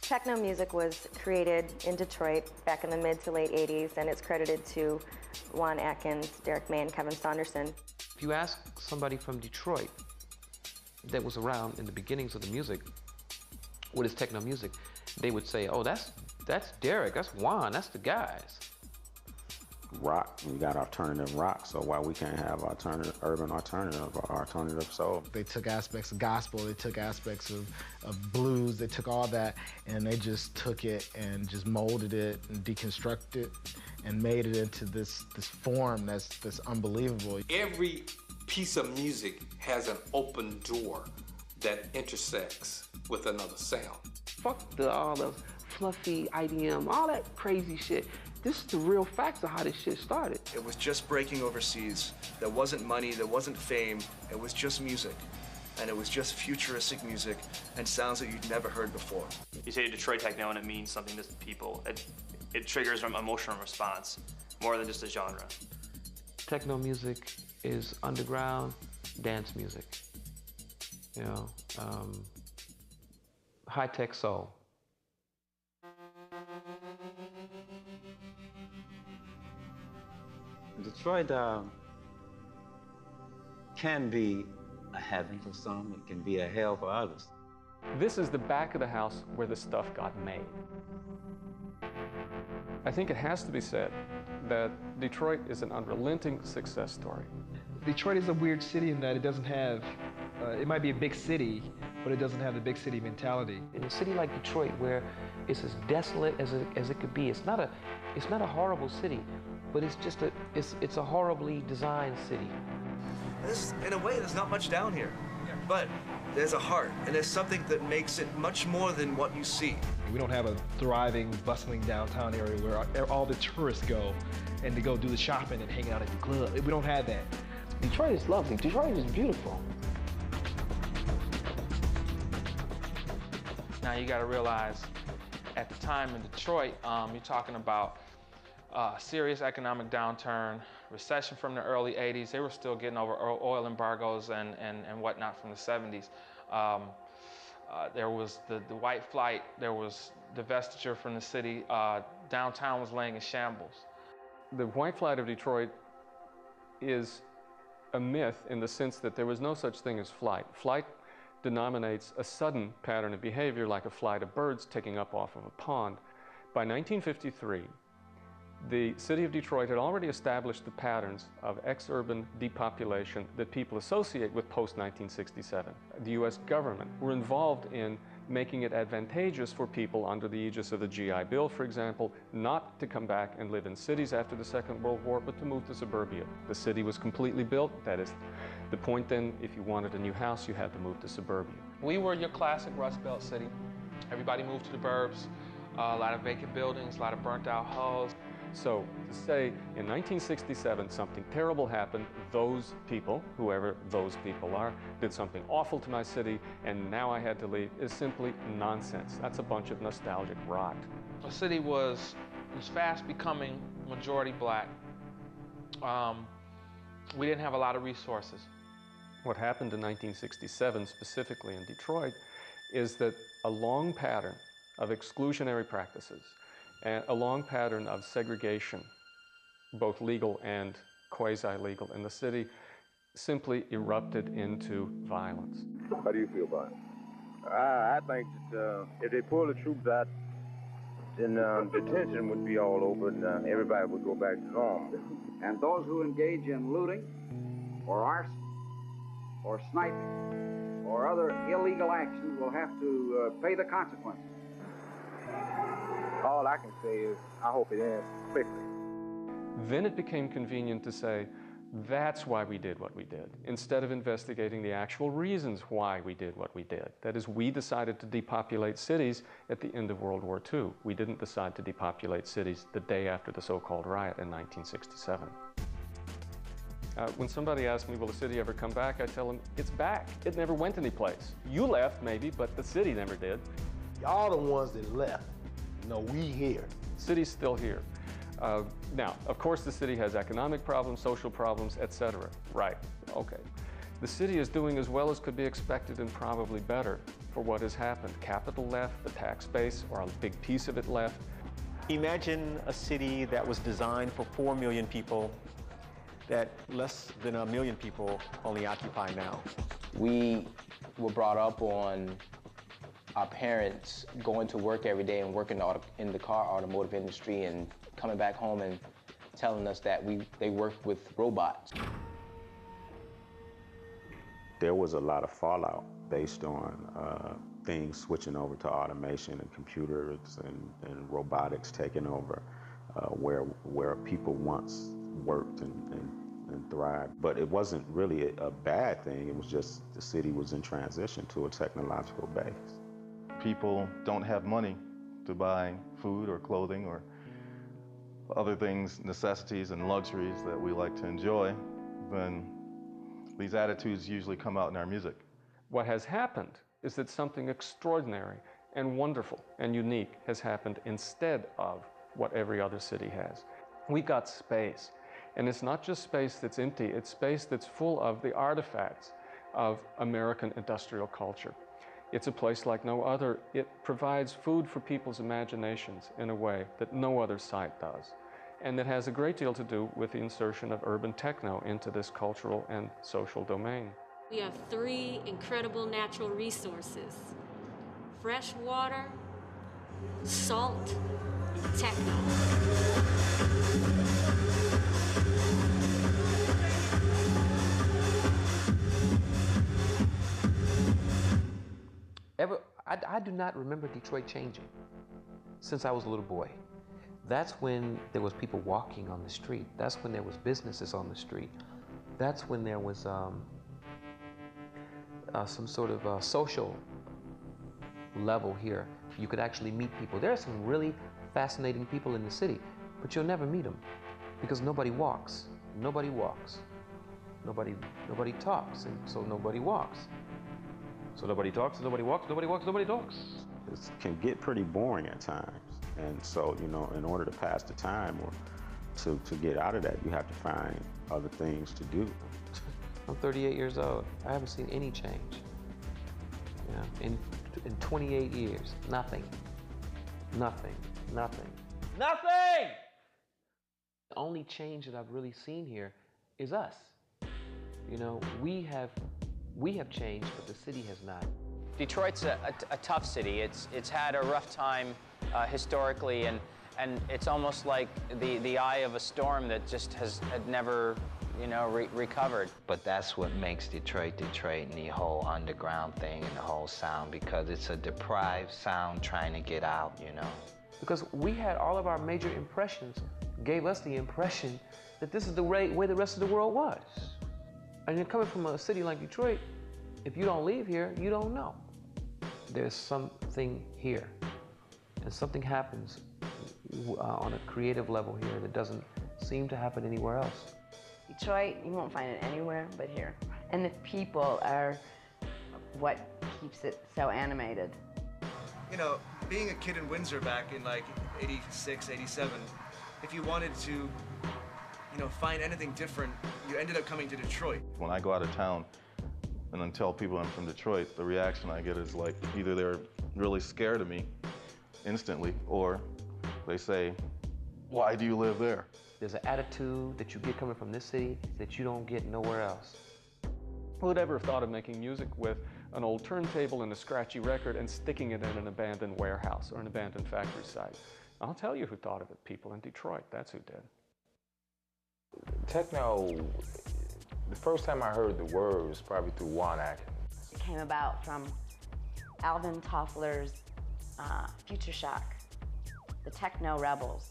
Techno music was created in Detroit back in the mid to late 80s, and it's credited to Juan Atkins, Derek May, and Kevin Saunderson. If you ask somebody from Detroit that was around in the beginnings of the music, what is techno music, they would say, oh, that's Derek, that's Juan, that's the guys. Rock, we got alternative rock, so why we can't have alternative, urban alternative or alternative soul? They took aspects of gospel, they took aspects of blues, they took all that, and they just took it and just molded it and deconstructed it and made it into this form that's unbelievable. Every piece of music has an open door that intersects with another sound. Fuck all the fluffy IDM, all that crazy shit. This is the real facts of how this shit started. It was just breaking overseas. There wasn't money, there wasn't fame. It was just music. And it was just futuristic music and sounds that you'd never heard before. You say Detroit techno and it means something to people. It triggers an emotional response, more than just a genre. Techno music is underground dance music. You know, high-tech soul. Detroit can be a heaven for some, it can be a hell for others. This is the back of the house where the stuff got made. I think it has to be said that Detroit is an unrelenting success story. Detroit is a weird city in that it doesn't have, it might be a big city, but it doesn't have the big city mentality. In a city like Detroit, where it's as desolate as it could be, it's not a horrible city, but it's a horribly designed city. In a way, there's not much down here, but there's a heart, and there's something that makes it much more than what you see. We don't have a thriving, bustling downtown area where all the tourists go and they go do the shopping and hang out at the club. We don't have that. Detroit is lovely. Detroit is beautiful. Now you got to realize, at the time in Detroit, you're talking about serious economic downturn, recession from the early 80s. They were still getting over oil embargoes and whatnot from the 70s. There was the white flight, there was divestiture from the city. Downtown was laying in shambles. The white flight of Detroit is a myth in the sense that there was no such thing as flight. Flight denominates a sudden pattern of behavior like a flight of birds taking up off of a pond. By 1953, the city of Detroit had already established the patterns of ex-urban depopulation that people associate with post-1967. The U.S. government were involved in making it advantageous for people under the aegis of the GI Bill, for example, not to come back and live in cities after the Second World War, but to move to suburbia. The city was completely built. That is the point then, if you wanted a new house, you had to move to suburbia. We were your classic Rust Belt city. Everybody moved to the burbs, a lot of vacant buildings, a lot of burnt out hulls. So to say in 1967 something terrible happened, those people, whoever those people are, did something awful to my city and now I had to leave, is simply nonsense. That's a bunch of nostalgic rot. The city was fast becoming majority black. We didn't have a lot of resources. What happened in 1967 specifically in Detroit is that a long pattern of exclusionary practices and a long pattern of segregation, both legal and quasi-legal in the city, simply erupted into violence. How do you feel about it? I think that if they pull the troops out, then the tension would be all over and everybody would go back to normal. And those who engage in looting or arson or sniping or other illegal actions will have to pay the consequences. All I can say is, I hope it ends quickly. Then it became convenient to say, that's why we did what we did, instead of investigating the actual reasons why we did what we did. That is, we decided to depopulate cities at the end of World War II. We didn't decide to depopulate cities the day after the so-called riot in 1967. When somebody asks me, will the city ever come back, I tell them, it's back. It never went anyplace. You left, maybe, but the city never did. Y'all the ones that left. No, we here. City's still here. Now, of course, the city has economic problems, social problems, etc. Right, okay. The city is doing as well as could be expected and probably better. for what has happened. Capital left, the tax base, or a big piece of it left. Imagine a city that was designed for 4 million people that less than 1 million people only occupy now. We were brought up on our parents going to work every day and working in the car automotive industry and coming back home and telling us that they worked with robots. There was a lot of fallout based on things switching over to automation and computers and robotics taking over where people once worked and thrived. But it wasn't really a bad thing. It was just the city was in transition to a technological base. People don't have money to buy food or clothing or other things, necessities and luxuries that we like to enjoy, then these attitudes usually come out in our music. What has happened is that something extraordinary and wonderful and unique has happened instead of what every other city has. We got space. And it's not just space that's empty, it's space that's full of the artifacts of American industrial culture. It's a place like no other. It provides food for people's imaginations in a way that no other site does. And that has a great deal to do with the insertion of urban techno into this cultural and social domain. We have 3 incredible natural resources: fresh water, salt, and techno. I do not remember Detroit changing since I was a little boy. That's when there was people walking on the street. That's when there was businesses on the street. That's when there was some sort of social level here. You could actually meet people. There are some really fascinating people in the city, but you'll never meet them because nobody walks. Nobody walks. Nobody talks, and so nobody walks. So nobody talks, nobody walks, nobody walks, nobody talks. It can get pretty boring at times. And so, you know, in order to pass the time or to get out of that, you have to find other things to do. I'm 38 years old. I haven't seen any change. You know, in 28 years, nothing. Nothing. Nothing. Nothing! The only change that I've really seen here is us. You know, we have changed, but the city has not. Detroit's a tough city. It's had a rough time historically, and it's almost like the eye of a storm that just had never, you know, recovered. But that's what makes Detroit, and the whole underground thing and the whole sound, because it's a deprived sound trying to get out, you know. Because we had all of our major impressions gave us the impression that this is the way the rest of the world was. And you're coming from a city like Detroit, if you don't leave here, you don't know. There's something here, and something happens on a creative level here that doesn't seem to happen anywhere else. Detroit, you won't find it anywhere but here. And the people are what keeps it so animated. You know, being a kid in Windsor back in like 86, 87, if you wanted to, you know, find anything different, you ended up coming to Detroit. When I go out of town and then tell people I'm from Detroit, the reaction I get is like either they're really scared of me instantly, or they say, why do you live there? There's an attitude that you get coming from this city that you don't get nowhere else. Who would ever have thought of making music with an old turntable and a scratchy record and sticking it in an abandoned warehouse or an abandoned factory site? I'll tell you who thought of it, people in Detroit. That's who did. Techno, the first time I heard the word was probably through Juan Atkins. It came about from Alvin Toffler's Future Shock. The Techno Rebels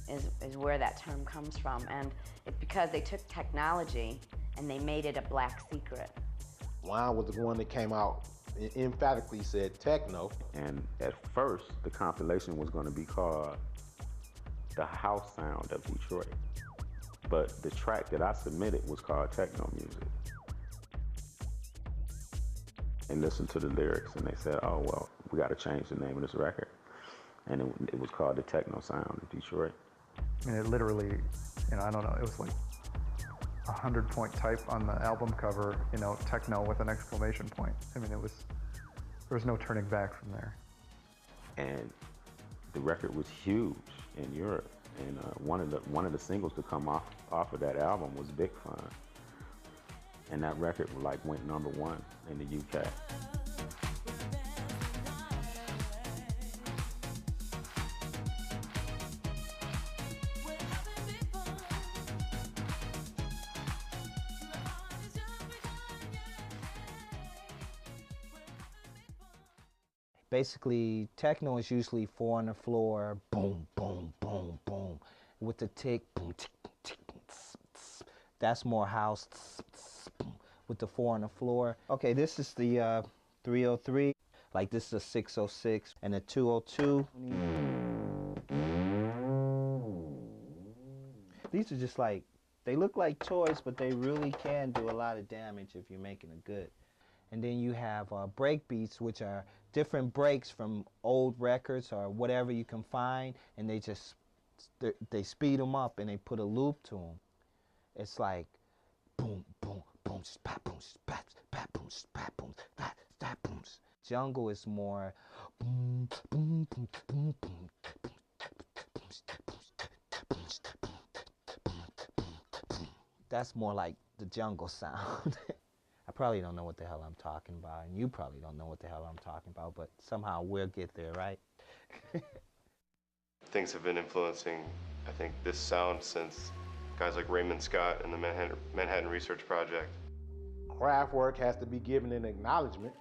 is where that term comes from, and it's because they took technology and they made it a black secret. Juan was the one that came out and emphatically said techno. And at first, the compilation was going to be called The House Sound of Detroit. But the track that I submitted was called Techno Music. They listened to the lyrics and they said, oh, well, we got to change the name of this record. And it was called The Techno Sound of Detroit. I mean, it literally, you know, I don't know, it was like 100-point type on the album cover, you know, techno with an exclamation point. I mean, it was was no turning back from there. And the record was huge in Europe. And one of the singles to come off of that album was Big Fun. And that record like went #1 in the UK. Basically, techno is usually 4 on the floor, boom, boom, boom, boom, with the tick, boom, tick, boom, tick, boom, tss, tss. That's more house, tss, tss, boom, with the 4 on the floor. Okay, this is the 303, like this is a 606, and a 202. These are just like, they look like toys, but they really can do a lot of damage if you're making it good. And then you have break beats, which are different breaks from old records or whatever you can find, and they speed them up and they put a loop to them. It's like boom, boom, boom, spat, boom, spat, spat, boom, spat, boom, spat, spat, boom. Jungle is more boom, boom, boom, boom, boom, that's more like the jungle sound. I probably don't know what the hell I'm talking about, and you probably don't know what the hell I'm talking about, but somehow we'll get there, right? Things have been influencing, I think, this sound since guys like Raymond Scott and the Manhattan Research Project. Kraftwerk has to be given an acknowledgement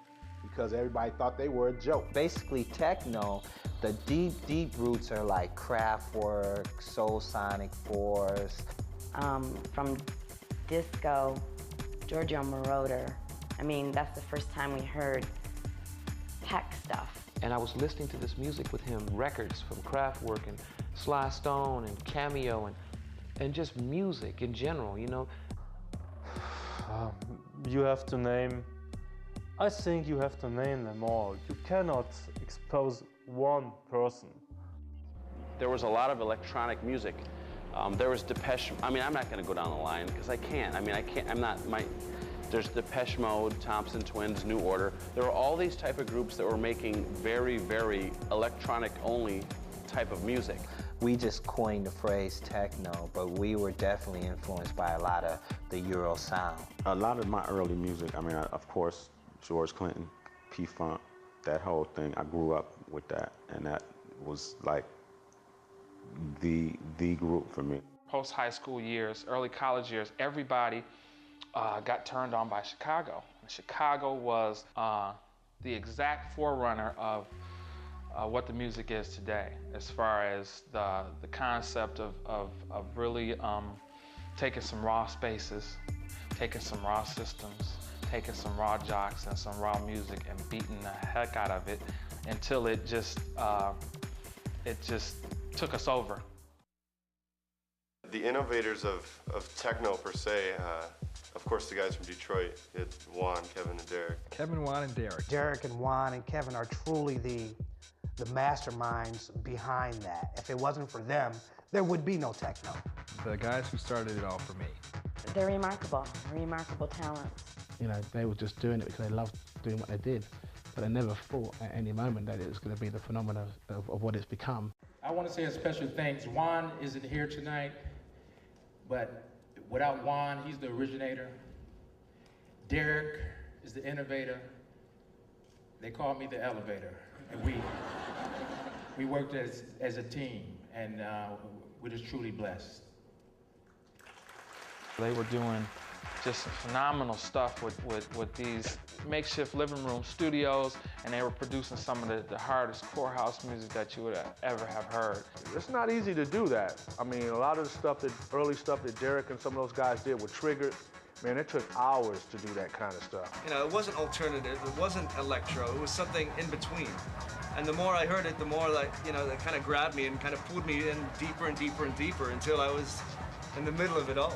because everybody thought they were a joke. Basically, techno, the deep, deep roots are like Kraftwerk, Soul Sonic Force. From disco, Giorgio Moroder. I mean, that's the first time we heard tech stuff. And I was listening to this music with him, records from Kraftwerk and Sly Stone and Cameo and just music in general, you know. You have to name, I think you have to name them all. You cannot expose one person. There was a lot of electronic music. There was Depeche, I mean, I'm not gonna go down the line because I can't. I mean, I can't, there's Depeche Mode, Thompson Twins, New Order. There were all these type of groups that were making very, very electronic-only type of music. We just coined the phrase techno, but we were definitely influenced by a lot of the Euro sound. A lot of my early music, I mean, of course, George Clinton, P-Funk, that whole thing, I grew up with that, and that was like the group for me. Post-high school years, early college years, everybody got turned on by Chicago. Chicago was the exact forerunner of what the music is today, as far as the concept of really taking some raw spaces, taking some raw systems, taking some raw jocks and some raw music and beating the heck out of it until it just took us over. The innovators of techno per se, of course the guys from Detroit, it's Juan, Kevin, and Derek. Kevin, Juan, and Derek. Derek and Juan and Kevin are truly the masterminds behind that. If it wasn't for them, there would be no techno. The guys who started it all for me. They're remarkable talents. You know, they were just doing it because they loved doing what they did, but they never thought at any moment that it was going to be the phenomenon of what it's become. I want to say a special thanks. Juan isn't here tonight, but without Juan, he's the originator. Derek is the innovator. They called me the elevator. And we worked as a team, and we're just truly blessed. They were doing just phenomenal stuff with these makeshift living room studios, and they were producing some of the hardest core house music that you would ever have heard. It's not easy to do that. I mean, a lot of the stuff early stuff that Derek and some of those guys did with Triggered, man, it took hours to do that kind of stuff. You know, it wasn't alternative, it wasn't electro, it was something in between. And the more I heard it, the more like, you know, it kind of grabbed me and kind of pulled me in deeper and deeper and deeper until I was in the middle of it all.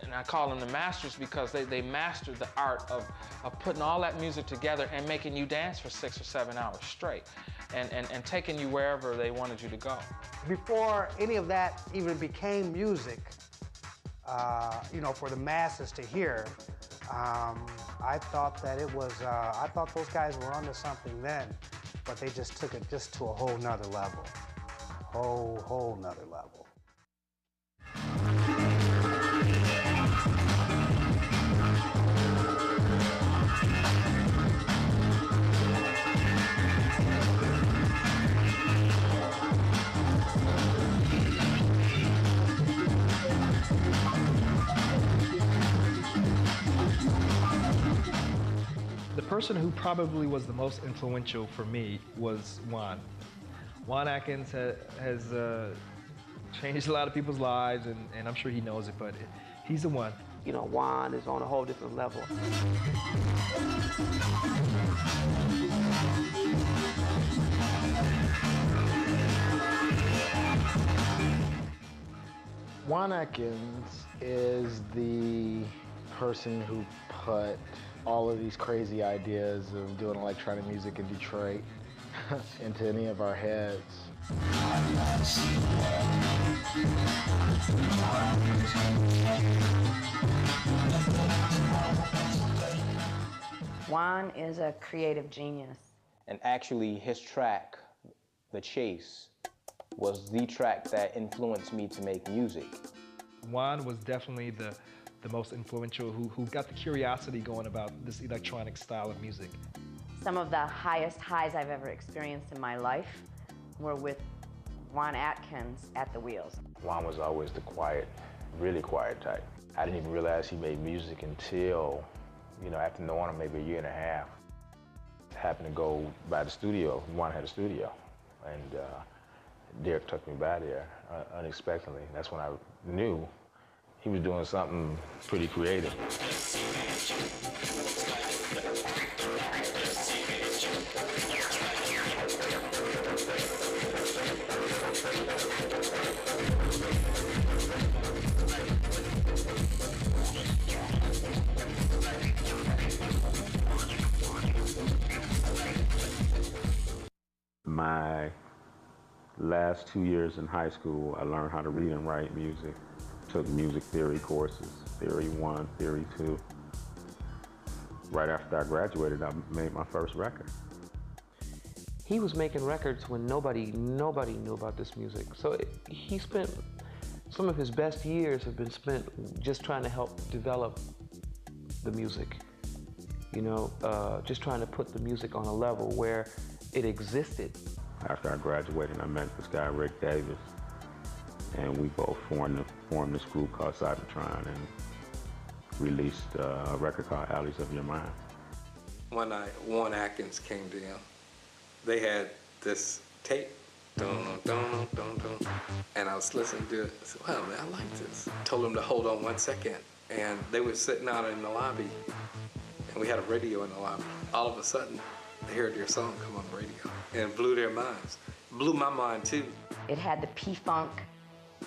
And I call them the masters because they mastered the art of putting all that music together and making you dance for 6 or 7 hours straight and taking you wherever they wanted you to go. Before any of that even became music, you know, for the masses to hear, I thought that it was, I thought those guys were onto something then, but they just took it just to a whole nother level. Whole nother level. The person who probably was the most influential for me was Juan. Juan Atkins has changed a lot of people's lives, and I'm sure he knows it, but he's the one. You know, Juan is on a whole different level. Juan Atkins is the person who put all of these crazy ideas of doing electronic music in Detroit into any of our heads. Juan is a creative genius. And actually, his track, The Chase, was the track that influenced me to make music. Juan was definitely the most influential, who got the curiosity going about this electronic style of music. Some of the highest highs I've ever experienced in my life were with Juan Atkins at the wheels. Juan was always the quiet, really quiet type. I didn't even realize he made music until, you know, after knowing him maybe a year and a half. Happened to go by the studio. Juan had a studio, and Derek took me by there unexpectedly. That's when I knew he was doing something pretty creative. My last 2 years in high school, I learned how to read and write music. Took music theory courses, Theory 1, Theory 2. Right after I graduated, I made my first record. He was making records when nobody knew about this music. So he spent, some of his best years have been spent just trying to help develop the music. You know, just trying to put the music on a level where it existed. After I graduated, I met this guy, Rick Davis, and we both formed this group called Cybertron and released a record called Alleys of Your Mind. One night, Juan Atkins came to them. They had this tape, dun, dun, dun, dun, and I was listening to it. I said, wow, man, I like this. Told them to hold on 1 second, and they were sitting out in the lobby, and we had a radio in the lobby. All of a sudden, they heard their song come on the radio, and it blew their minds. Blew my mind, too. It had the P-Funk,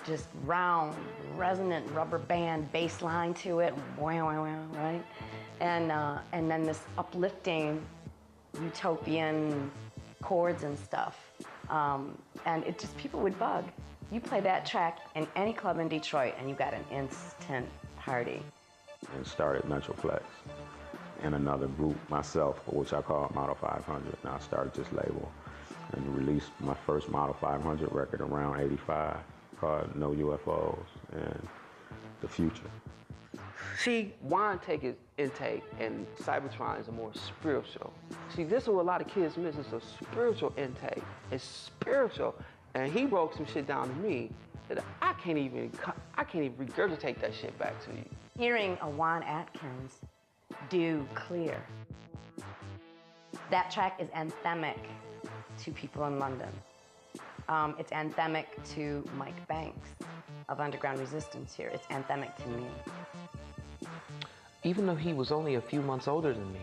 just round, resonant rubber band bass line to it, wow, wow, wow, right? And then this uplifting, utopian chords and stuff. And it just, people would bug. You play that track in any club in Detroit and you got an instant party. And started Metroplex and another group, myself, which I call Model 500. And I started this label and released my first Model 500 record around '85 called No UFOs and The Future. See, Juan take his intake and Cybertron is a more spiritual. See, this is what a lot of kids miss, is a spiritual intake. It's spiritual. And he broke some shit down to me that I can't even regurgitate that shit back to you. Hearing a Juan Atkins do Clear, that track is anthemic to people in London. It's anthemic to Mike Banks of Underground Resistance here. It's anthemic to me. Even though he was only a few months older than me,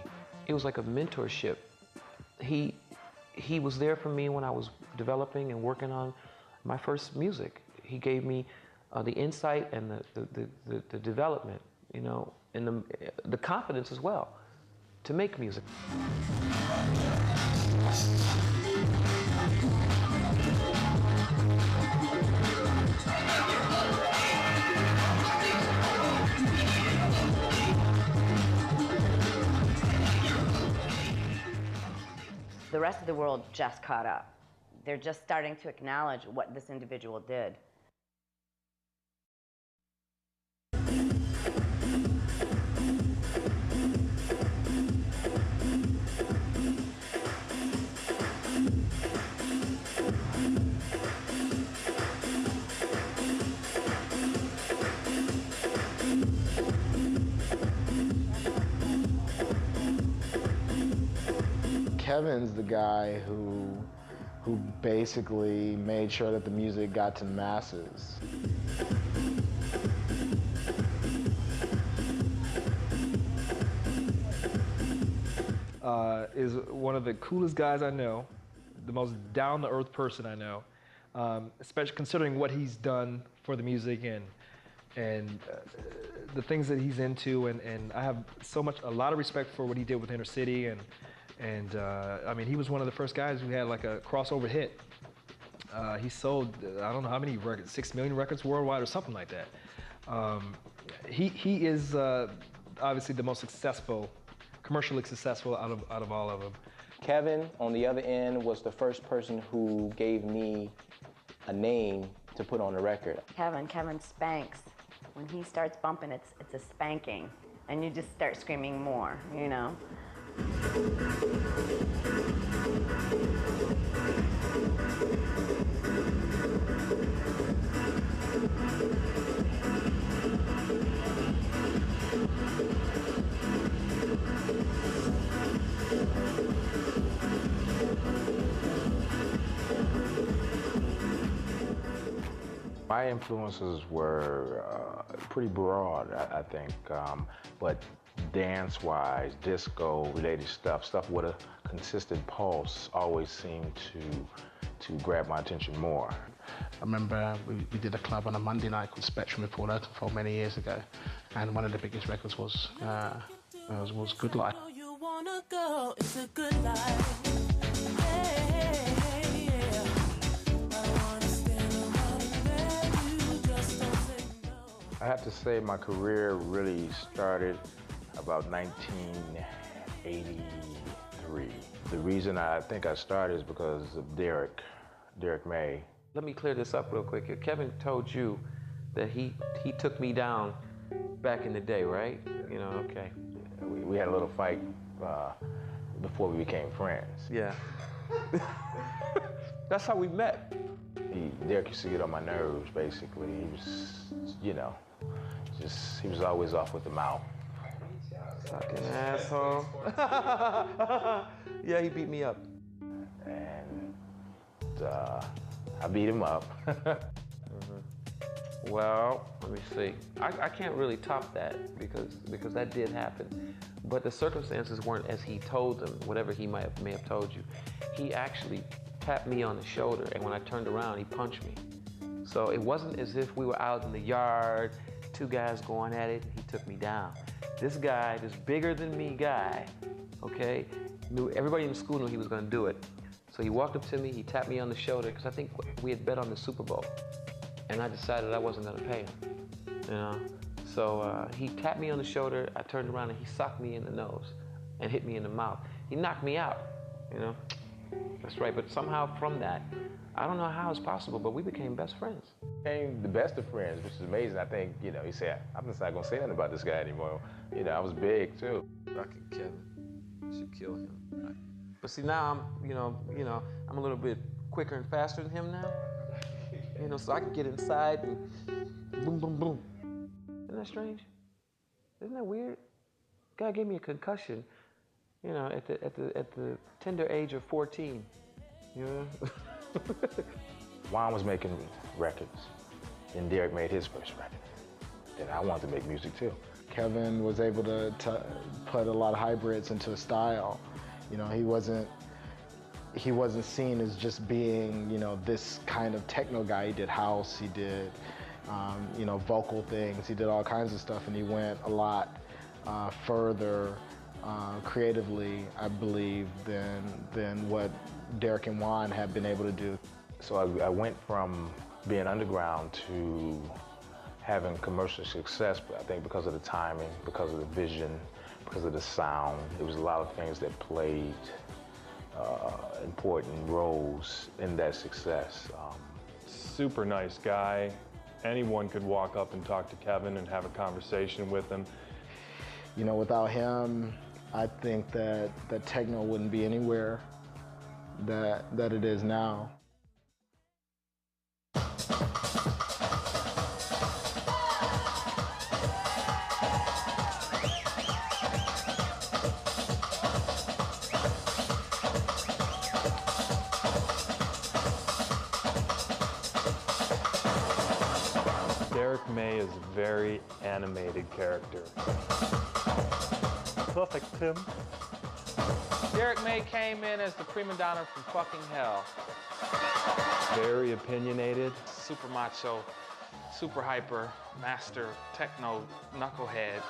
it was like a mentorship. He was there for me when I was developing and working on my first music. He gave me the insight and the development, you know, and the confidence as well to make music. the rest of the world just caught up. They're just starting to acknowledge what this individual did. Kevin's the guy who basically made sure that the music got to the masses. Is one of the coolest guys I know, the most down-to-earth person I know, especially considering what he's done for the music and the things that he's into, and I have a lot of respect for what he did with Inner City, and I mean, he was one of the first guys who had like a crossover hit. He sold, I don't know how many records, 6 million records worldwide or something like that. He is obviously the most successful, commercially successful out of all of them. Kevin, on the other end, was the first person who gave me a name to put on the record. Kevin spanks. When he starts bumping, it's a spanking, and you just start screaming more, you know? My influences were pretty broad, I think, but dance-wise, disco, related stuff with a consistent pulse always seemed to grab my attention more. I remember we did a club on a Monday night called Spectrum with Paul Oakenfold many years ago, and one of the biggest records was Good Life. You wanna go, it's a good life. Hey, yeah. I wanna stand around there, you just don't say no. I have to say my career really started about 1983. The reason I think I started is because of Derek May. Let me clear this up real quick. Kevin told you that he took me down back in the day, right? You know, okay. We had a little fight before we became friends. Yeah. That's how we met. Derek used to get on my nerves, basically. He was, you know, he was always off with the mouth. Fucking asshole. Yeah, he beat me up. And I beat him up. Well, let me see. I can't really top that because that did happen. But the circumstances weren't as he told them, whatever he may have told you. He actually tapped me on the shoulder, and when I turned around, he punched me. So it wasn't as if we were out in the yard, two guys going at it, he took me down. This guy, this bigger than me guy, okay, everybody in the school knew he was gonna do it. So he walked up to me, he tapped me on the shoulder, because I think we had bet on the Super Bowl. And I decided I wasn't gonna pay him, you know? So he tapped me on the shoulder, I turned around and he socked me in the nose and hit me in the mouth. He knocked me out, you know? That's right, but somehow from that, I don't know how it's possible, but we became best friends. Became the best of friends, which is amazing. I think, you know, he said, I'm just not gonna say nothing about this guy anymore. You know, I was big too. Fucking Kevin, should kill him. But see, now I'm, you know, I'm a little bit quicker and faster than him now. You know, so I can get inside and boom, boom, boom. Isn't that strange? Isn't that weird? Guy gave me a concussion, you know, at the tender age of 14. You know? Juan was making records, and Derek made his first record. Then I wanted to make music too. Kevin was able to put a lot of hybrids into a style. You know, he wasn't seen as just being, you know, this kind of techno guy. He did house, he did, you know, vocal things, he did all kinds of stuff, and he went a lot further creatively, I believe, than what Derek and Juan have been able to do. So I went from being underground to having commercial success, but I think because of the timing, because of the vision, because of the sound, there was a lot of things that played important roles in that success. Super nice guy. Anyone could walk up and talk to Kevin and have a conversation with him. You know, without him, I think that techno wouldn't be anywhere that it is now. Derek May is a very animated character. Perfect, Tim. Derek May came in as the prima donna from fucking hell. Very opinionated. Super macho, super hyper, master, techno, knucklehead.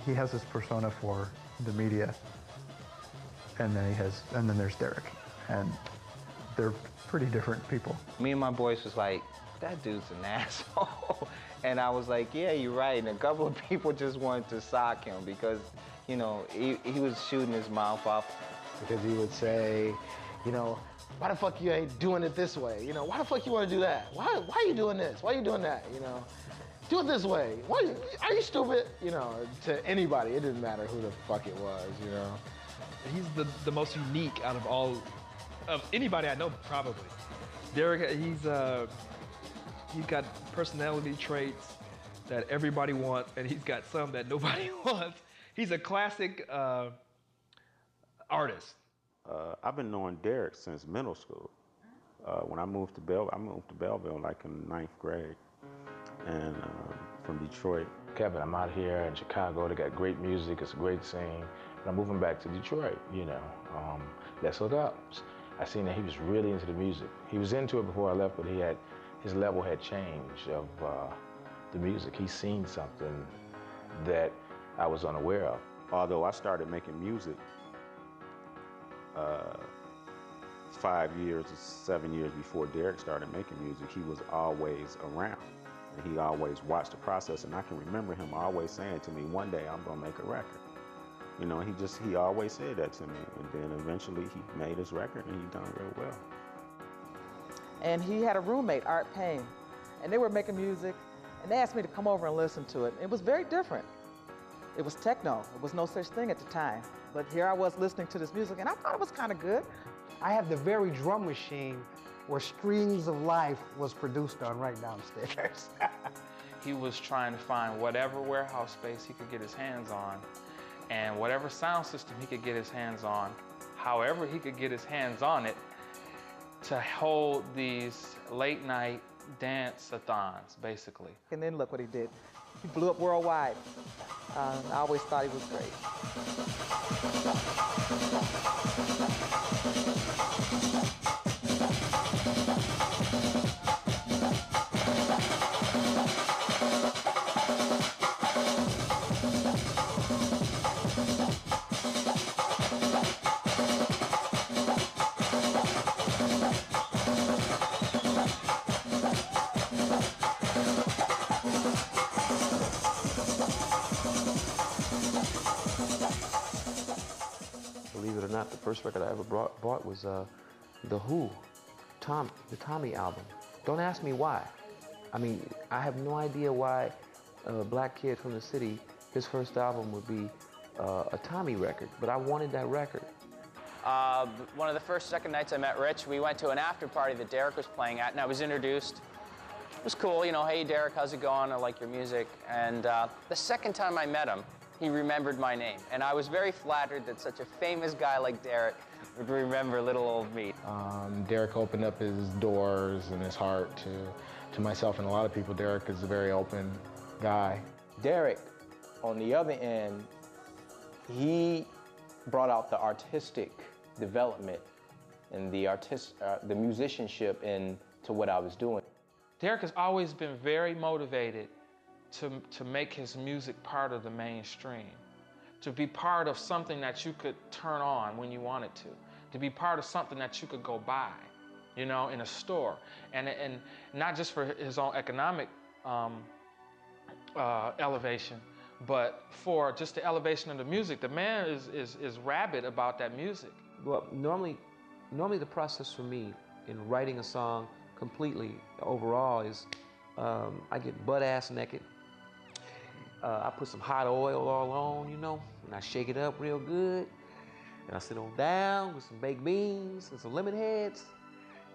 He has this persona for the media, and then there's Derek, and they're pretty different people. Me and my boys was like, that dude's an asshole. And I was like, yeah, you're right. And a couple of people just wanted to sock him because, you know, he was shooting his mouth off. Because he would say, you know, why the fuck you ain't doing it this way? You know, why the fuck you want to do that? Why are you doing this? Why are you doing that? You know, do it this way. Why are you stupid? You know, to anybody, it didn't matter who the fuck it was, you know. He's the most unique out of anybody I know, probably. Derek, he's got personality traits that everybody wants, and he's got some that nobody wants. He's a classic artist. I've been knowing Derek since middle school. When I moved to Belleville like in 9th grade, and from Detroit. Kevin, I'm out here in Chicago. They got great music. It's a great scene. But I'm moving back to Detroit, you know. Let's hook up. I seen that he was really into the music. He was into it before I left, but his level had changed of the music. He's seen something that I was unaware of. Although I started making music 5 years or 7 years before Derek started making music, he was always around. And he always watched the process, and I can remember him always saying to me, one day I'm gonna make a record. You know, he always said that to me, and then eventually he made his record and he done real well. And he had a roommate, Art Payne, and they were making music, and they asked me to come over and listen to it. It was very different. It was techno. There was no such thing at the time. But here I was listening to this music, and I thought it was kind of good. I have the very drum machine where Strings of Life was produced on right downstairs. He was trying to find whatever warehouse space he could get his hands on, and whatever sound system he could get his hands on, however he could get his hands on it, to hold these late night dance-a-thons, basically. And then look what he did. He blew up worldwide. I always thought he was great. Believe it or not, the first record I ever bought was The Who, the Tommy album. Don't ask me why. I mean, I have no idea why a black kid from the city, his first album would be a Tommy record, but I wanted that record. One of the second nights I met Rich, we went to an after party that Derek was playing at, and I was introduced. It was cool, you know, hey Derek, how's it going? I like your music. And the second time I met him, he remembered my name. And I was very flattered that such a famous guy like Derek would remember little old me. Derek opened up his doors and his heart to myself and a lot of people. Derek is a very open guy. Derek, on the other end, he brought out the artistic development and the musicianship into what I was doing. Derek has always been very motivated to make his music part of the mainstream, to be part of something that you could turn on when you wanted to be part of something that you could go buy, you know, in a store, and not just for his own economic elevation, but for just the elevation of the music. The man is rabid about that music. Well, normally the process for me in writing a song completely overall is I get butt-ass naked. I put some hot oil all on, you know, and I shake it up real good. And I sit on down with some baked beans and some lemon heads.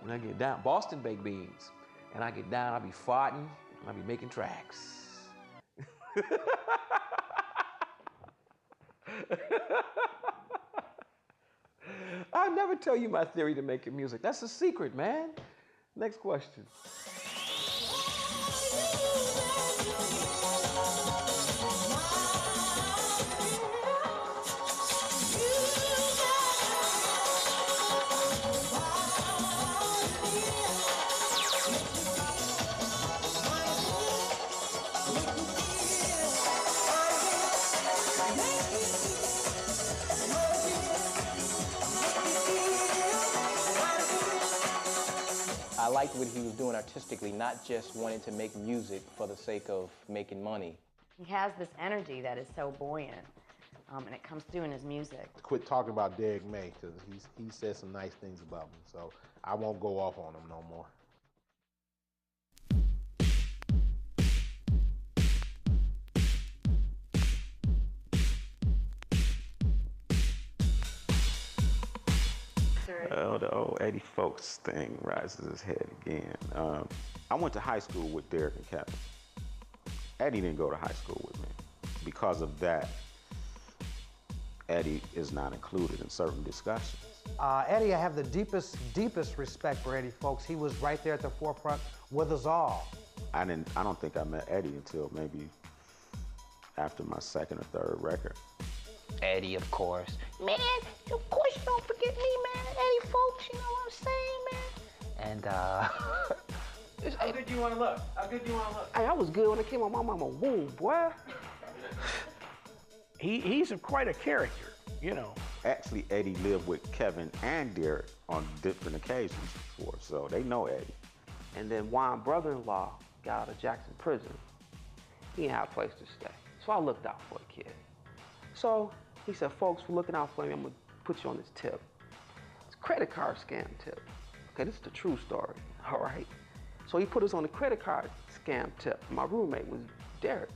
And I get down, Boston baked beans. And I get down, I be farting, and I be making tracks. I'll never tell you my theory to making music. That's a secret, man. Next question. I liked what he was doing artistically, not just wanting to make music for the sake of making money. He has this energy that is so buoyant, and it comes through in his music. Quit talking about Derek May, because he said some nice things about me, so I won't go off on him no more. Oh, the old Eddie Folks thing rises his head again. I went to high school with Derek and Kevin. Eddie didn't go to high school with me. Because of that, Eddie is not included in certain discussions. Eddie, I have the deepest respect for Eddie Folks. He was right there at the forefront with us all. I don't think I met Eddie until maybe after my second or third record. Eddie, of course. Man, of course you don't forget me, man. Eddie Folks, you know what I'm saying, man? And, How good you want to look? How good you want to look? Hey, I was good when I came out my mama womb, boy. He's quite a character, you know. Actually, Eddie lived with Kevin and Derek on different occasions before, so they know Eddie. And then Juan's brother-in-law got out of Jackson prison. He didn't have a place to stay. So I looked out for the kid. So he said, folks, for looking out for me, I'm gonna put you on this tip. It's a credit card scam tip. Okay, this is the true story, all right? So he put us on the credit card scam tip. My roommate was Derek.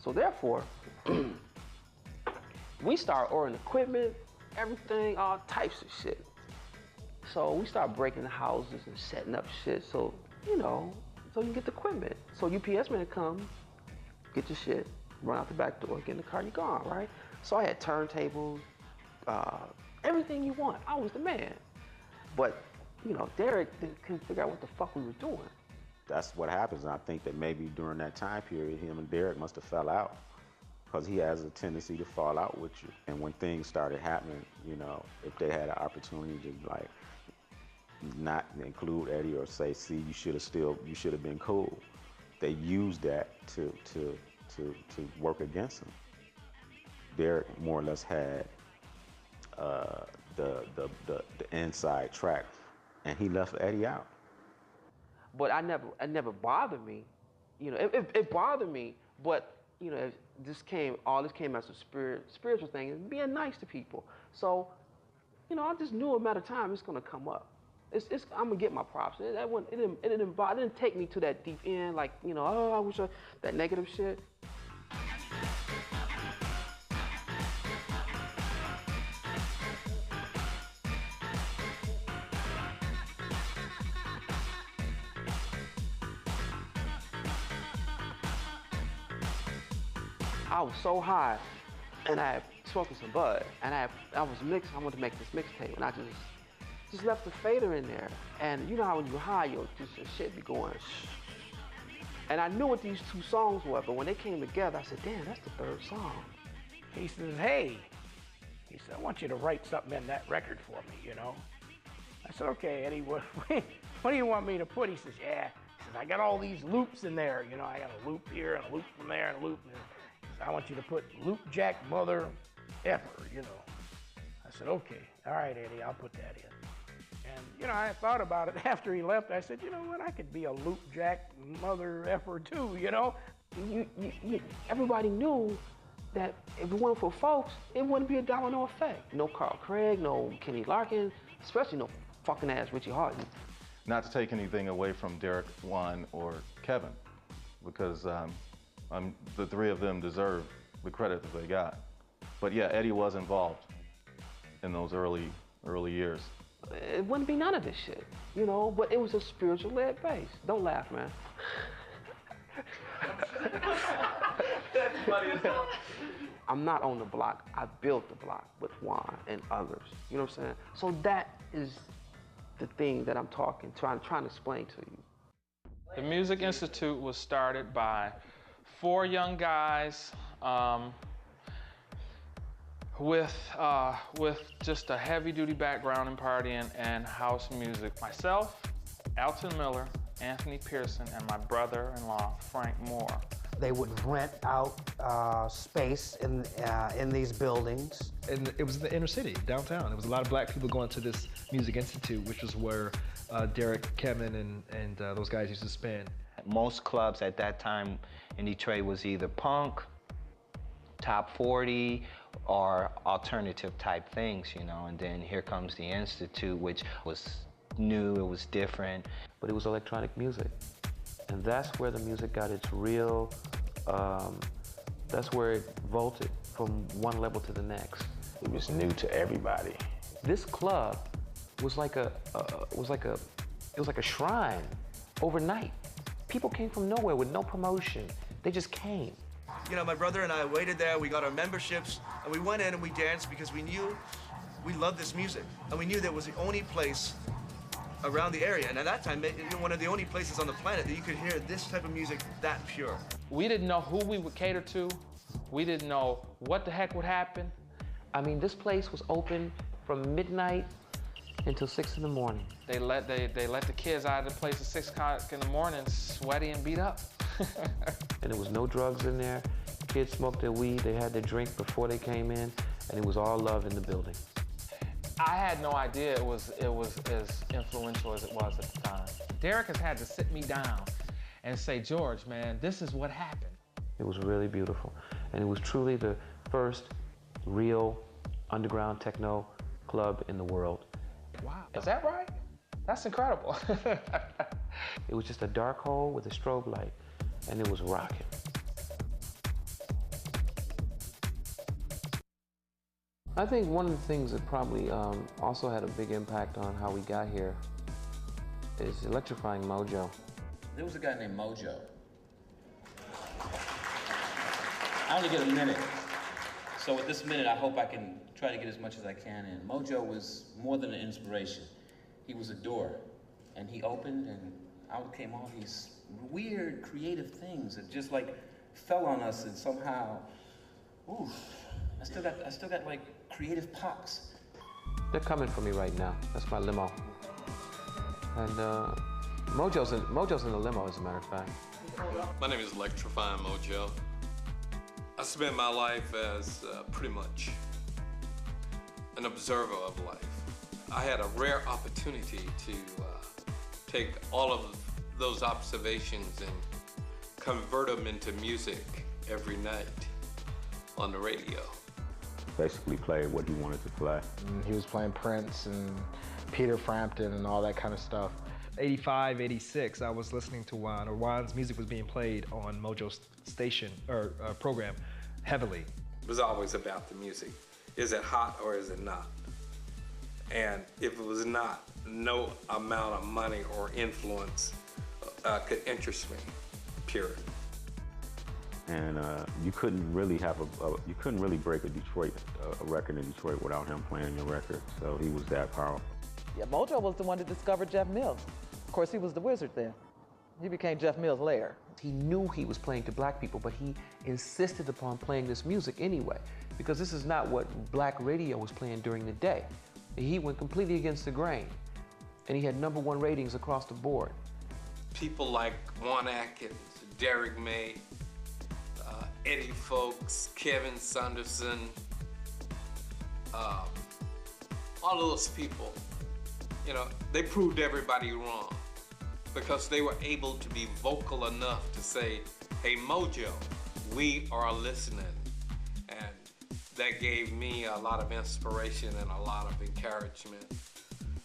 So therefore, we started ordering equipment, everything, all types of shit. So we started breaking the houses and setting up shit so, you know, so you can get the equipment. So UPS man come, get your shit, run out the back door, get in the car, you're gone, right? So I had turntables, everything you want. I was the man. But, you know, Derek couldn't figure out what the fuck we were doing. That's what happens, and I think that maybe during that time period, him and Derek must have fell out, because he has a tendency to fall out with you. And when things started happening, you know, if they had an opportunity to like not include Eddie or say, see, you should have been cool, they used that to work against him. Derek more or less had the inside track, and he left Eddie out. But it never bothered me. You know, it bothered me, but you know, all this came as a spiritual thing and being nice to people. So, you know, I just knew a matter of time it's gonna come up. I'm gonna get my props. It didn't take me to that deep end, like, you know, oh, I wish that negative shit. I was so high, and I had smoking some bud, and I wanted to make this mixtape, and I just left the fader in there. And you know how when you're high, your shit be going shh. And I knew what these two songs were, but when they came together, I said, damn, that's the third song. He says, hey, he said, I want you to write something in that record for me, you know? I said, okay, Eddie, what do you want me to put? He says, yeah. He says, I got all these loops in there, you know, I got a loop here and a loop from there and a loop. I want you to put Luke Jack Mother Effer, you know. I said, okay, all right, Eddie, I'll put that in. And, you know, I thought about it after he left. I said, you know what, I could be a Luke Jack Mother Effer too, you know. Everybody knew that if it weren't for folks, it wouldn't be a domino effect. No Carl Craig, no Kenny Larkin, especially no fucking ass Richie Hawtin. Not to take anything away from Derek, Juan, or Kevin, because the three of them deserve the credit that they got. But yeah, Eddie was involved in those early years. It wouldn't be none of this shit, you know, but it was a spiritual-led base. Don't laugh, man. That's funny as hell. I'm not on the block. I built the block with Juan and others. You know what I'm saying? So that is the thing that I'm trying to explain to you. The Music Institute was started by 4 young guys with just a heavy-duty background in partying and house music. Myself, Alton Miller, Anthony Pearson, and my brother-in-law, Frank Moore. They would rent out space in these buildings. And it was in the inner city, downtown. There was a lot of black people going to this Music Institute, which was where Derek, Kevin, and those guys used to spend. Most clubs at that time in Detroit was either punk, top 40, or alternative type things, you know, and then here comes the Institute, which was new, it was different. But it was electronic music. And that's where the music got its real, that's where it vaulted from one level to the next. It was new to everybody. This club was like a shrine overnight. People came from nowhere with no promotion. They just came. You know, my brother and I waited there, we got our memberships, and we went in and we danced because we knew we loved this music. And we knew that was the only place around the area. And at that time, one of the only places on the planet that you could hear this type of music that pure. We didn't know who we would cater to. We didn't know what the heck would happen. I mean, this place was open from midnight until 6 in the morning. They let the kids out of the place at 6 o'clock in the morning, sweaty and beat up. And there was no drugs in there. Kids smoked their weed, they had their drink before they came in, and it was all love in the building. I had no idea it was as influential as it was at the time. Derek has had to sit me down and say, George, man, this is what happened. It was really beautiful. And it was truly the first real underground techno club in the world. Wow, is that right? That's incredible. It was just a dark hole with a strobe light, and it was rocking. I think one of the things that probably also had a big impact on how we got here is electrifying Mojo. There was a guy named Mojo. I only get a minute. So with this minute, I hope I can try to get as much as I can in. Mojo was more than an inspiration. He was a door, and he opened, and out came all these weird, creative things that just like fell on us, and somehow, oof, I still got like creative pops. They're coming for me right now. That's my limo. And Mojo's in the limo, as a matter of fact. My name is Electrifying Mojo. I spent my life as pretty much an observer of life. I had a rare opportunity to take all of those observations and convert them into music every night on the radio. Basically played what he wanted to play. And he was playing Prince and Peter Frampton and all that kind of stuff. 85, 86, I was listening to Juan, or Juan's music was being played on Mojo's station, or program, heavily. It was always about the music. Is it hot or is it not? And if it was not, no amount of money or influence could interest me, period. And you couldn't really have you couldn't really break a record in Detroit without him playing your record. So he was that powerful. Yeah, Mojo was the one that discovered Jeff Mills. Of course, he was the wizard then. He became Jeff Mills later. He knew he was playing to black people, but he insisted upon playing this music anyway, because this is not what black radio was playing during the day. He went completely against the grain, and he had #1 ratings across the board. People like Juan Atkins, Derek May, Eddie Fowlkes, Kevin Saunderson, all those people, you know, they proved everybody wrong because they were able to be vocal enough to say, hey, Mojo, we are listening. And that gave me a lot of inspiration and a lot of encouragement.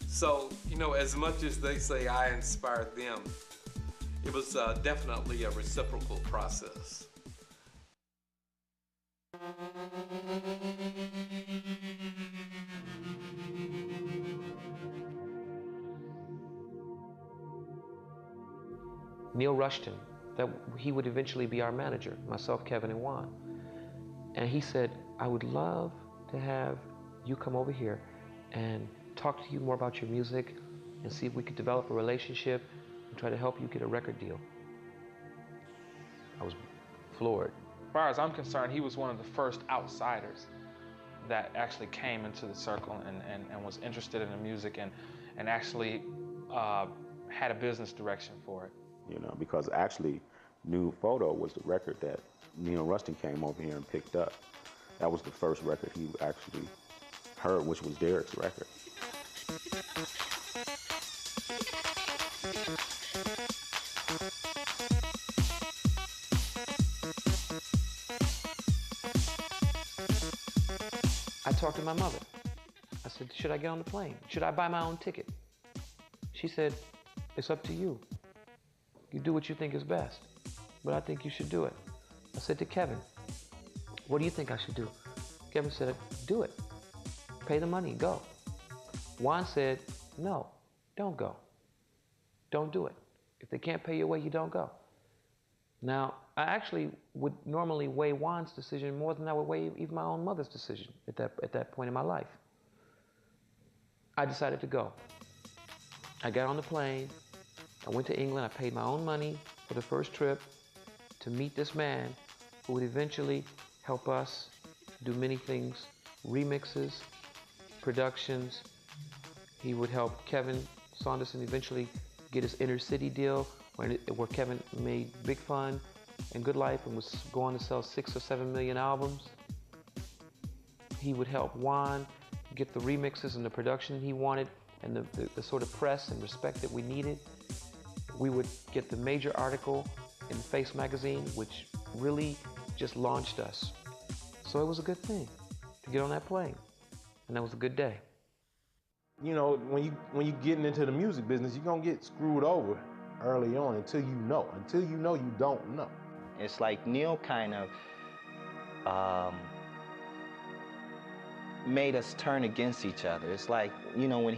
So, you know, as much as they say I inspired them, it was definitely a reciprocal process. Neil Rushton, that he would eventually be our manager, myself, Kevin, and Juan. And he said, I would love to have you come over here and talk to you more about your music and see if we could develop a relationship and try to help you get a record deal. I was floored. As far as I'm concerned, he was one of the first outsiders that actually came into the circle and was interested in the music and actually had a business direction for it. You know, because actually, New Photo was the record that Neil Rushton came over here and picked up. That was the first record he actually heard, which was Derek's record. I talked to my mother. I said, should I get on the plane? Should I buy my own ticket? She said, it's up to you. You do what you think is best, but I think you should do it. I said to Kevin, what do you think I should do? Kevin said, do it. Pay the money, go. Juan said, no, don't go. Don't do it. If they can't pay your way, you don't go. Now, I actually would normally weigh Juan's decision more than I would weigh even my own mother's decision at that point in my life. I decided to go. I got on the plane. I went to England. I paid my own money for the first trip to meet this man who would eventually help us do many things, remixes, productions. He would help Kevin Saunderson eventually get his inner city deal where Kevin made Big Fun and Good Life and was going to sell 6 or 7 million albums. He would help Juan get the remixes and the production he wanted and the sort of press and respect that we needed. We would get the major article in Face magazine, which really just launched us. So it was a good thing to get on that plane, and that was a good day. You know, when you getting into the music business, you're gonna get screwed over early on until you know. Until you know, you don't know. It's like Neil kind of made us turn against each other. It's like, you know, when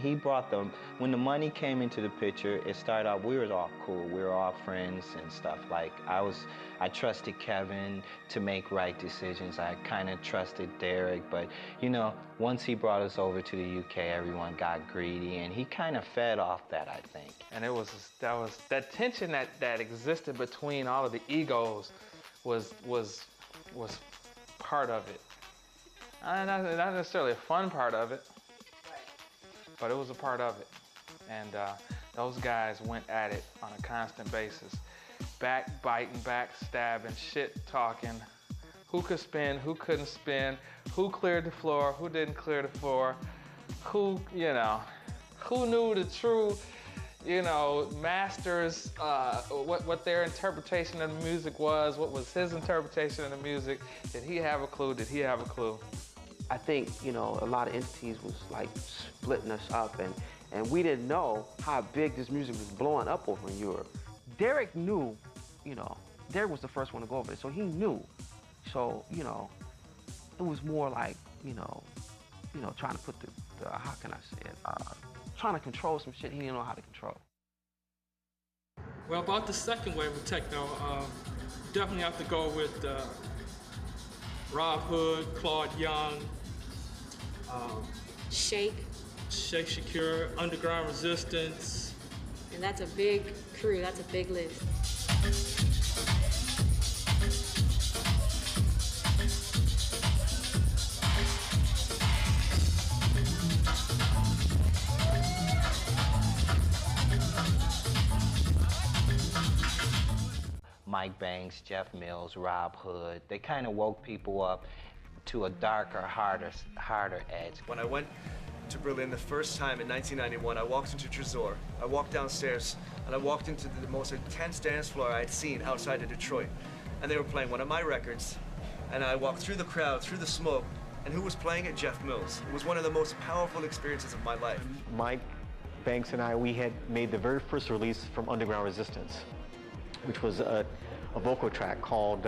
when the money came into the picture, it started out, we were all cool. We were all friends and stuff. Like, I trusted Kevin to make right decisions. I kind of trusted Derek, but, you know, once he brought us over to the UK, everyone got greedy, and he kind of fed off that, I think. And that tension that existed between all of the egos was part of it. Not necessarily a fun part of it, but it was a part of it. And those guys went at it on a constant basis. Backbiting, backstabbing, shit talking. Who could spin, who couldn't spin, who cleared the floor, who didn't clear the floor, who knew the true, masters, what their interpretation of the music was, what was his interpretation of the music. Did he have a clue? Did he have a clue? I think, a lot of entities was like splitting us up and we didn't know how big this music was blowing up over in Europe. Derek knew, Derek was the first one to go over there, so he knew. So, it was more like, trying to put the how can I say it, trying to control some shit he didn't know how to control. Well, about the second wave of techno, definitely have to go with Rob Hood, Claude Young, Shake Shakur, Underground Resistance. And that's a big crew, that's a big list. Mike Banks, Jeff Mills, Rob Hood. They kind of woke people up to a darker, harder edge. When I went to Berlin the first time in 1991, I walked into Tresor. I walked downstairs and I walked into the most intense dance floor I had seen outside of Detroit. And they were playing one of my records. And I walked through the crowd, through the smoke, and who was playing it? Jeff Mills. It was one of the most powerful experiences of my life. Mike Banks and I, we had made the very first release from Underground Resistance, which was a vocal track called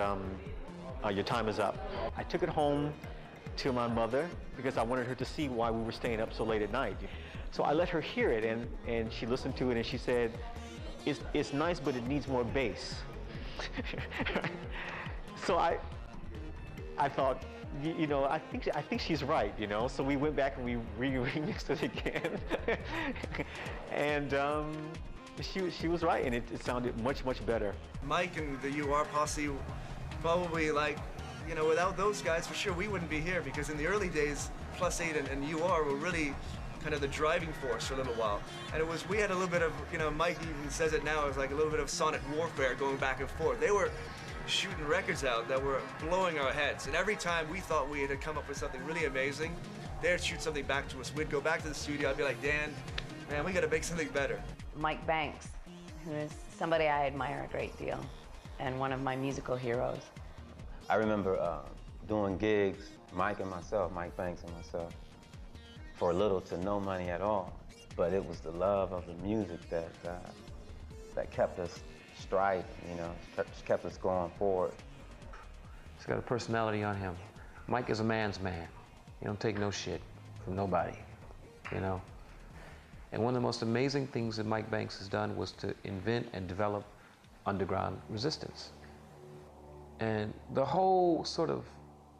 Your Time Is Up. I took it home to my mother because I wanted her to see why we were staying up so late at night. So I let her hear it, and she listened to it, and she said, it's nice, but it needs more bass. So I thought, you know, I think she's right, you know. So we went back and we remixed it again, and she was right, and it sounded much better. Mike and the UR posse, probably, like, you know, without those guys, for sure we wouldn't be here, because in the early days, Plus 8 and UR were really kind of the driving force for a little while. And it was, we had a little bit of, you know, Mike even says it now, it was like a little bit of sonic warfare going back and forth. They were shooting records out that were blowing our heads. And every time we thought we had come up with something really amazing, they'd shoot something back to us. We'd go back to the studio, I'd be like, Dan, man, we gotta make something better. Mike Banks, who is somebody I admire a great deal, and one of my musical heroes. I remember doing gigs, Mike Banks and myself, for little to no money at all. But it was the love of the music that kept us striving, you know, kept us going forward. He's got a personality on him. Mike is a man's man. He don't take no shit from nobody, you know. And one of the most amazing things that Mike Banks has done was to invent and develop underground resistance. And the whole sort of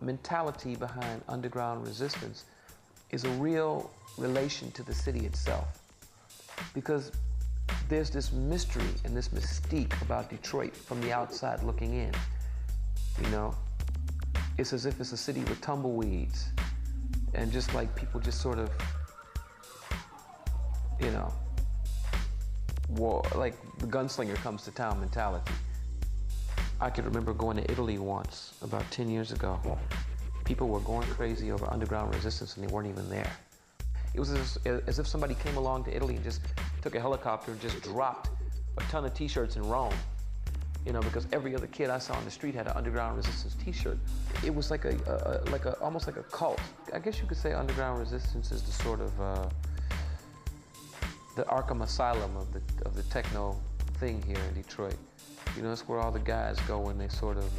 mentality behind underground resistance is a real relation to the city itself. Because there's this mystery and this mystique about Detroit from the outside looking in, you know? It's as if it's a city with tumbleweeds, and just like people just sort of, you know, like the gunslinger comes to town mentality. I could remember going to Italy once, about 10 years ago. People were going crazy over underground resistance and they weren't even there. It was as if somebody came along to Italy and just took a helicopter and just dropped a ton of t-shirts in Rome. You know, because every other kid I saw on the street had an underground resistance t-shirt. It was like almost like a cult. I guess you could say underground resistance is the sort of, the Arkham Asylum of the techno thing here in Detroit. You know, it's where all the guys go when they sort of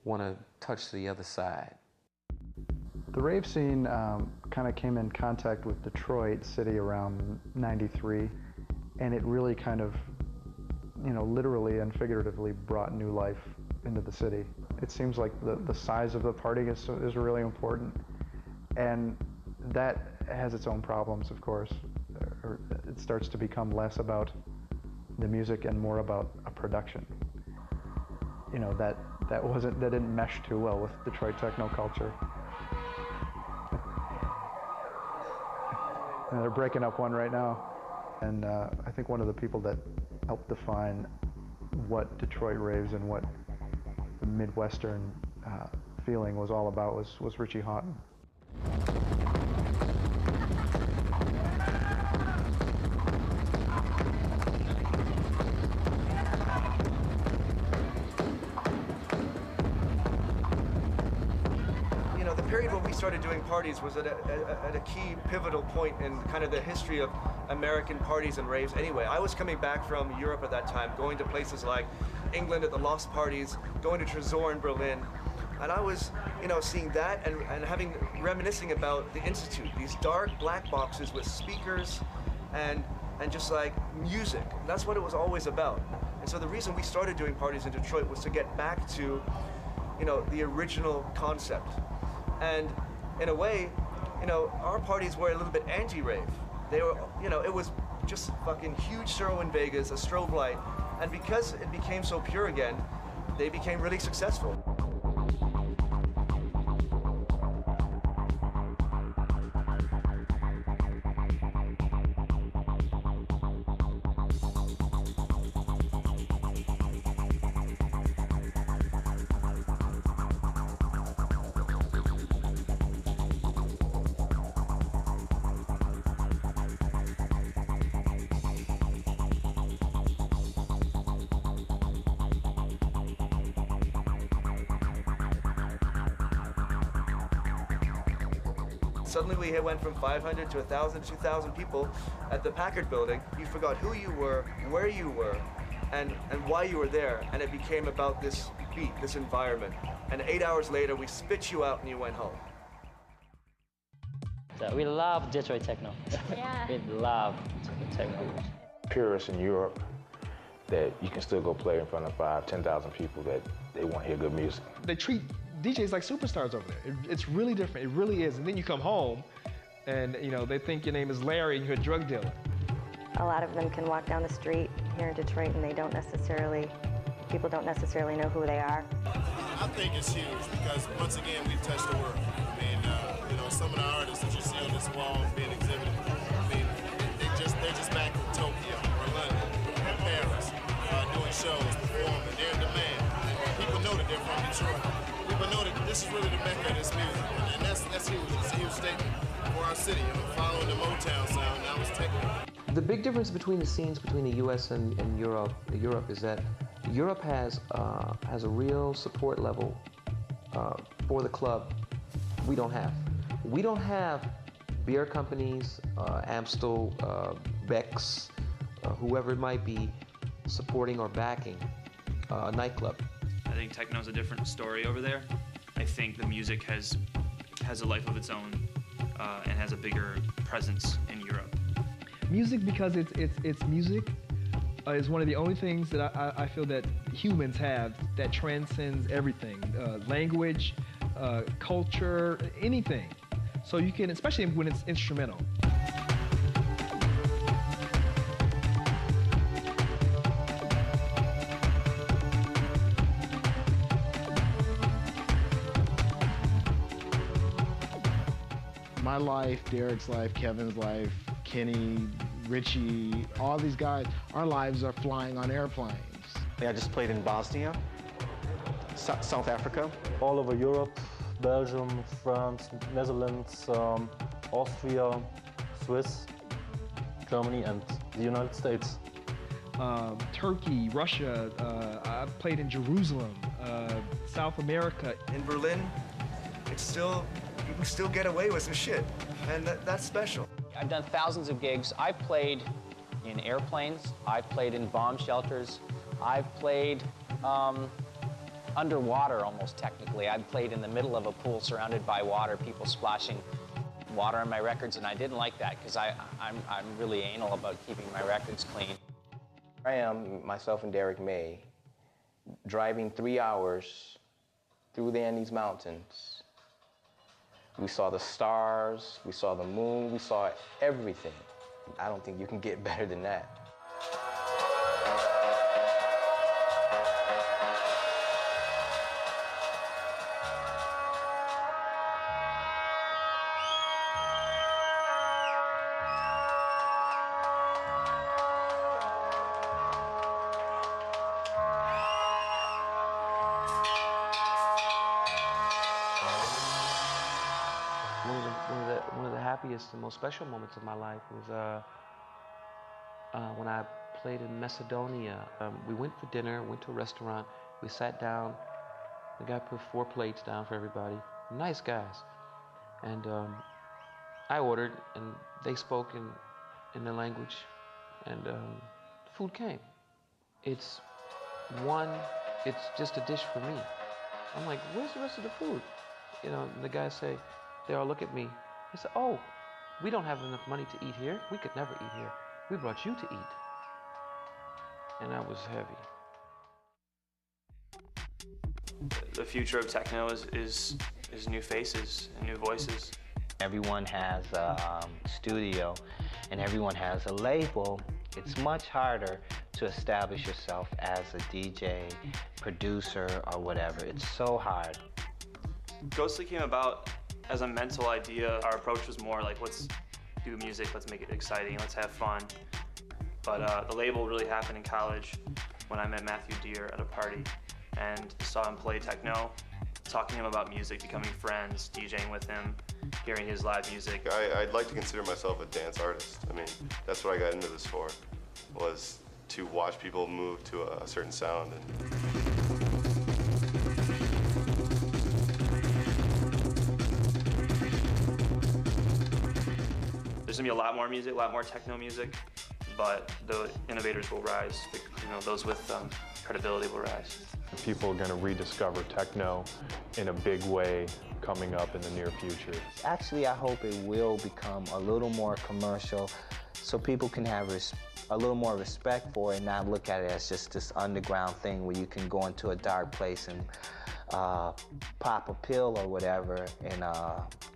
want to touch the other side. The rave scene kind of came in contact with Detroit City around '93, and it really kind of, you know, literally and figuratively brought new life into the city. It seems like the size of the party is really important, and that has its own problems, of course. It starts to become less about the music and more about a production. You know, that didn't mesh too well with Detroit techno culture. And they're breaking up one right now. And I think one of the people that helped define what Detroit raves and what the Midwestern feeling was all about was Richie Hawtin. Started doing parties was at a key pivotal point in kind of the history of American parties and raves anyway. I was coming back from Europe at that time, going to places like England at the Lost Parties, going to Tresor in Berlin, and I was, you know, seeing that and reminiscing about the Institute, these dark black boxes with speakers and just like music. That's what it was always about. And so the reason we started doing parties in Detroit was to get back to, you know, the original concept. And in a way, you know, our parties were a little bit anti-rave. They were, you know, it was just fucking huge Suro in Vegas, a strobe light. And because it became so pure again, they became really successful. suddenly we went from 500 to 1,000, 2,000 people at the Packard building. You forgot who you were, where you were, and why you were there, and it became about this beat, this environment. And 8 hours later, we spit you out and you went home. So we love Detroit techno. Yeah. We love techno. Purists in Europe that you can still go play in front of 5,000, 10,000 people that they want to hear good music. They treat DJs like superstars over there. It's really different. It really is. And then you come home, and they think your name is Larry and you're a drug dealer. A lot of them can walk down the street here in Detroit and people don't necessarily know who they are. I think it's huge because once again we've touched the world. I mean, some of the artists that you see on this wall being exhibited, I mean, they're just back from Tokyo or London or Paris, doing shows, performing. They're in demand. People know that they're from Detroit. People know that this is really the mecca of this music, and that's huge. It's a huge statement for our city. Following the Motown sound, now it's techno. The big difference between the scenes between the U.S. and Europe is that Europe has a real support level for the club we don't have. We don't have beer companies, Amstel, Beck's, whoever it might be, supporting or backing a nightclub. I think techno's a different story over there. I think the music has a life of its own and has a bigger presence in Europe. Music, because it's music, is one of the only things that I feel that humans have that transcends everything. Language, culture, anything. So you can, especially when it's instrumental. My life, Derek's life, Kevin's life, Kenny, Richie, all these guys, our lives are flying on airplanes. I just played in Bosnia, South Africa. All over Europe, Belgium, France, Netherlands, Austria, Swiss, Germany, and the United States. Turkey, Russia, I played in Jerusalem, South America. In Berlin, you can still get away with some shit, and that's special. I've done thousands of gigs. I've played in airplanes, I've played in bomb shelters, I've played underwater almost technically. I've played in the middle of a pool surrounded by water, people splashing water on my records, and I didn't like that because I'm really anal about keeping my records clean. I am, myself and Derek May, driving 3 hours through the Andes Mountains. We saw the stars, we saw the moon, we saw everything. I don't think you can get better than that. One of the happiest and most special moments of my life was when I played in Macedonia. We went for dinner, went to a restaurant, we sat down, the guy put 4 plates down for everybody, nice guys. And I ordered, and they spoke in the language, and the food came. It's just a dish for me. I'm like, where's the rest of the food? And the guys say, they all look at me. They say, oh, we don't have enough money to eat here. We could never eat here. We brought you to eat. And that was heavy. The future of techno is new faces and new voices. Everyone has a studio and everyone has a label. It's much harder to establish yourself as a DJ, producer, or whatever. It's so hard. Ghostly came about as a mental idea. Our approach was more like, let's do music, let's make it exciting, let's have fun. But the label really happened in college when I met Matthew Deere at a party and saw him play techno, talking to him about music, becoming friends, DJing with him, hearing his live music. I'd like to consider myself a dance artist. I mean, that's what I got into this for, was to watch people move to a certain sound. gonna be a lot more music, a lot more techno music, but the innovators will rise. Those with credibility will rise. People are going to rediscover techno in a big way coming up in the near future. Actually, I hope it will become a little more commercial so people can have a little more respect for it and not look at it as just this underground thing where you can go into a dark place and pop a pill or whatever and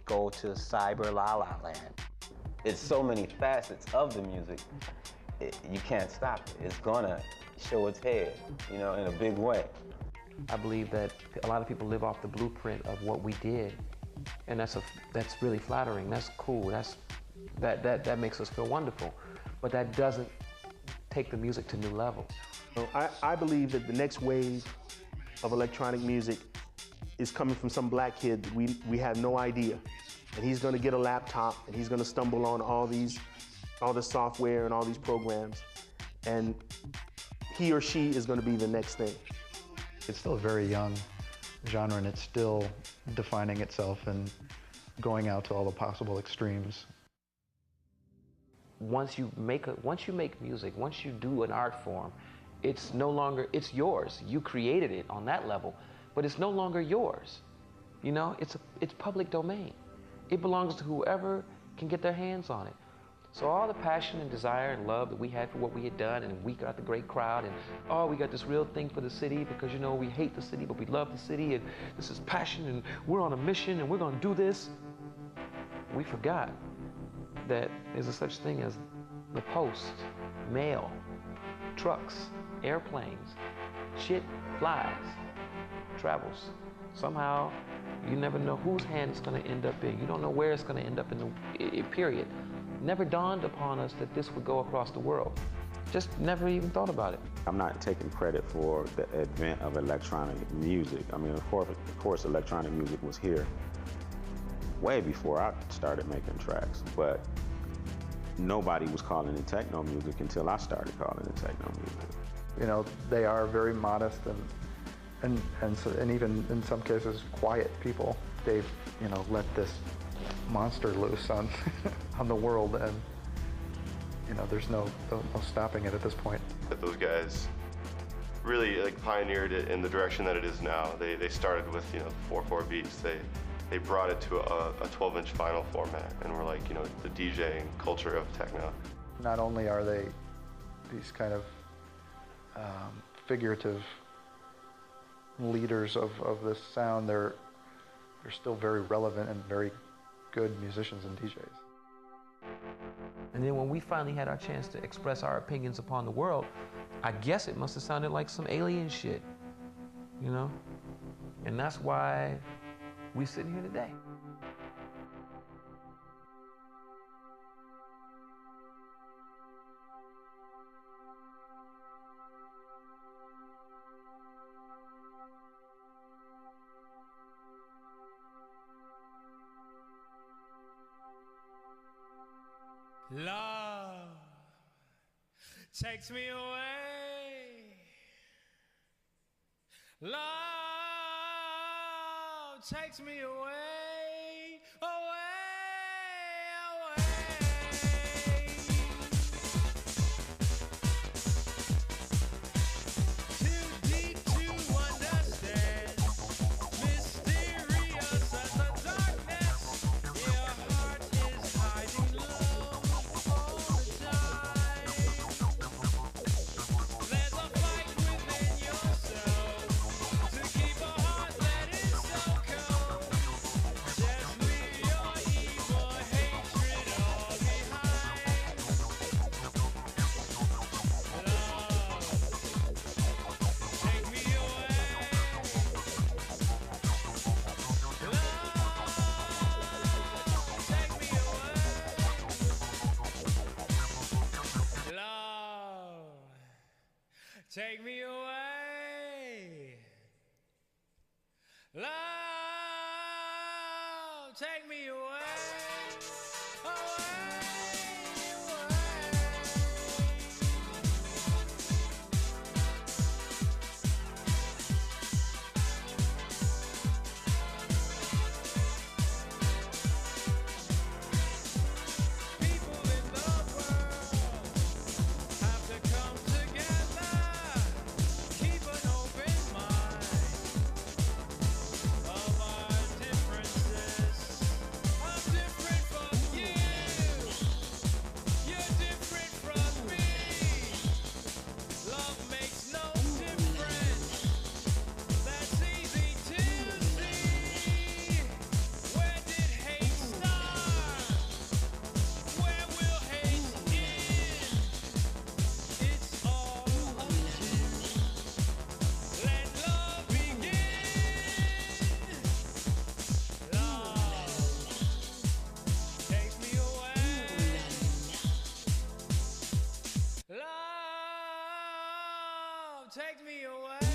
go to cyber la-la land. It's so many facets of the music, you can't stop it. It's gonna show its head, in a big way. I believe that a lot of people live off the blueprint of what we did, and that's really flattering. That's cool. That makes us feel wonderful, but that doesn't take the music to new levels. I believe that the next wave of electronic music is coming from some black kid that we have no idea, and he's going to get a laptop and he's going to stumble on all the software and all these programs, and he or she is going to be the next thing. It's still a very young genre, and it's still defining itself and going out to all the possible extremes. Once you make music, once you do an art form, it's yours. You created it on that level, but it's no longer yours. It's public domain. It belongs to whoever can get their hands on it. So all the passion and desire and love that we had for what we had done, and we got the great crowd, and we got this real thing for the city because we hate the city, but we love the city, and this is passion, and we're on a mission, and we're gonna do this. We forgot that there's a such thing as the post, mail, trucks, airplanes, shit flies, travels. Somehow, you never know whose hand it's gonna end up in. You don't know where it's gonna end up in the period. Never dawned upon us that this would go across the world. Just never even thought about it. I'm not taking credit for the advent of electronic music. I mean, of course, electronic music was here way before I started making tracks, but nobody was calling it techno music until I started calling it techno music. They are very modest and even in some cases quiet people. They've let this monster loose on on the world, and there's no stopping it at this point. But those guys really pioneered it in the direction that it is now. They started with 4/4 beats. They brought it to a 12-inch vinyl format, and we're the DJing culture of techno. Not only are they these kind of figurative leaders of this sound, they're still very relevant and very good musicians and DJs. And then when we finally had our chance to express our opinions upon the world, I guess it must have sounded like some alien shit, And that's why we're sitting here today. Love takes me away. Love takes me away, away, away. Too deep to understand, mysterious as the darkness. Your heart is hiding low all the time. There's a fight within yourself to keep a heart that is so cold. Just leave your evil hatred all behind. Love, take me away. Love, take me away. Love, take me away. People take me away.